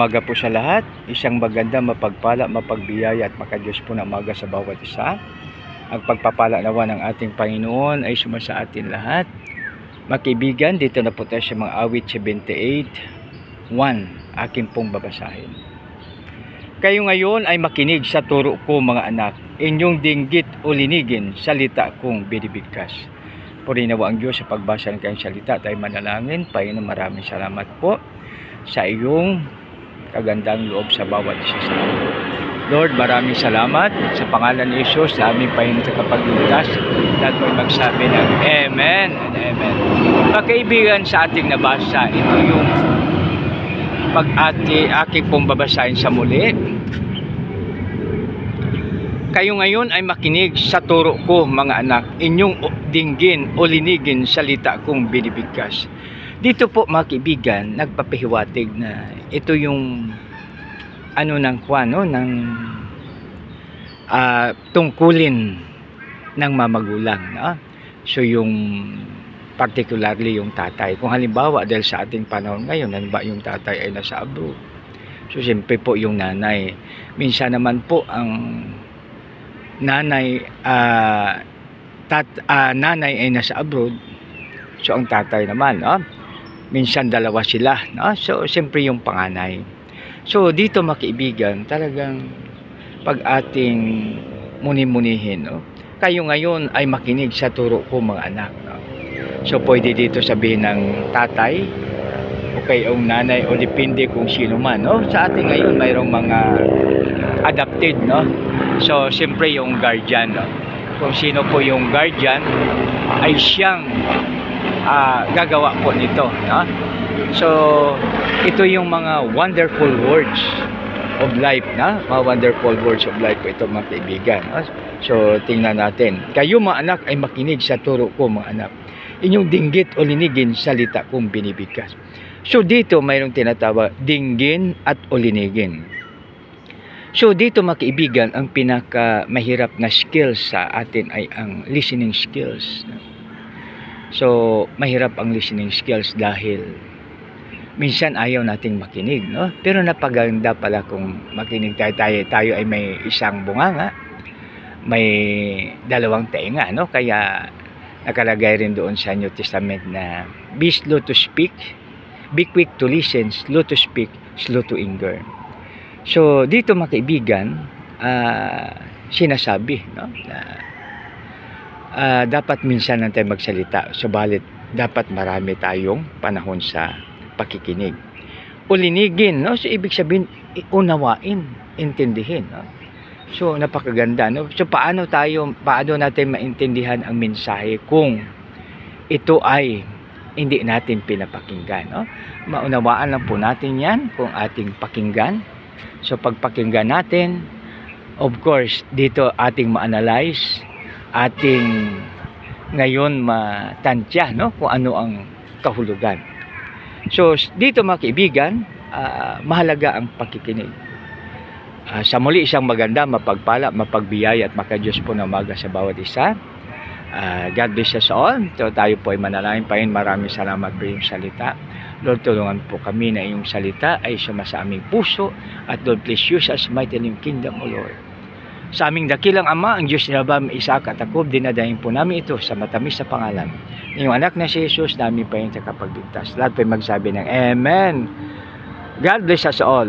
Umaga po sa lahat, isang maganda, mapagpala, mapagbiyaya at makadiyos po na umaga sa bawat isa. Ang pagpapala nawa ng ating Panginoon ay sumasa atin lahat. Makibigan, dito na po tayo sa mga awit 78:1, aking pong babasahin. Kayo ngayon ay makinig sa turo ko, mga anak, inyong dinggit o linigin, salita kong binibigkas. Purihin nawa ang Diyos sa pagbasa ng kanyang salita at ay manalangin. Panginoon, maraming salamat po sa iyong kagandang loob sa bawat isa sa amin. Lord, maraming salamat sa pangalan ni Jesus sa aming Panginoon sa kapagligtas. Lahat po magsabi ng Amen and Amen. Pagkaibigan, sa ating nabasa, ito yung aking pong babasahin sa muli. Kayo ngayon ay makinig sa turo ko, mga anak, inyong dinggin o linigin salita kong binibigkas. Dito po, mga kaibigan, nagpapahiwatig na ito yung tungkulin ng mamagulang, no? So yung particularly yung tatay, kung halimbawa dahil sa ating panahon ngayon, halimbawa yung tatay ay nasa abroad, so siyempre po yung nanay, minsan naman po ang nanay nanay ay nasa abroad, so ang tatay naman, no? Minsan dalawa sila, no? So siyempre yung panganay. So dito, mga kaibigan, talagang pag ating muni-munihin, no? Kayo ngayon ay makinig sa turo ko, mga anak, no? So pwede dito sabihin ng tatay o kayong nanay o depende kung sino man, no? Sa ating ngayon mayroong mga adopted, no? So siyempre yung guardian, no? Kung sino po yung guardian ay siyang gagawa po nito, no? So ito yung mga wonderful words of life, na mga wonderful words of life po ito, mga kaibigan, no? So tingnan natin, kayo mga anak ay makinig sa turo ko, mga anak, inyong dinggit o linigin salita kong binibigkas. So dito mayroong tinatawag dinggin at o linigin. So dito, mga kaibigan, ang pinaka mahirap na skills sa atin ay ang listening skills. So mahirap ang listening skills dahil minsan ayaw nating makinig, no? Pero napaganda pala kung makinig tayo ay may isang bunganga, may dalawang tenga, no? Kaya nakalagay rin doon sa New Testament na be slow to speak, be quick to listen, slow to speak, slow to anger. So dito, mga kaibigan, sinasabi, no, na dapat minsan lang tayo magsalita, subalit dapat marami tayong panahon sa pakikinig. Ulinigin, no? So ibig sabihin, unawain, intindihin, no? So napakaganda, no? So paano natin maintindihan ang mensahe kung ito ay hindi natin pinapakinggan, no? Maunawaan lang po natin yan kung ating pakinggan. So pagpakinggan natin, of course, dito ating ma-analyze, ating ngayon matantya, no, kung ano ang kahulugan. So dito, mga kaibigan, mahalaga ang pakikinig. Sa muli, isang maganda, mapagpala, mapagbiyaya at makadiyos po na umaga sa bawat isa. God bless us all. So tayo po ay manalangin. Panginoon, maraming salamat po yung salita. Lord, tulungan po kami na yung salita ay sumasa aming puso, at Lord, please use us mightily in kingdom, O Lord. Sa aming dakilang Ama, ang Diyos ni Abraham, Isaac at Jacob, dinadahin po namin ito sa matamis na pangalan ng anak na si Jesus, namin pa yung takapagligtas. Lahat po magsabi ng Amen. God bless us all.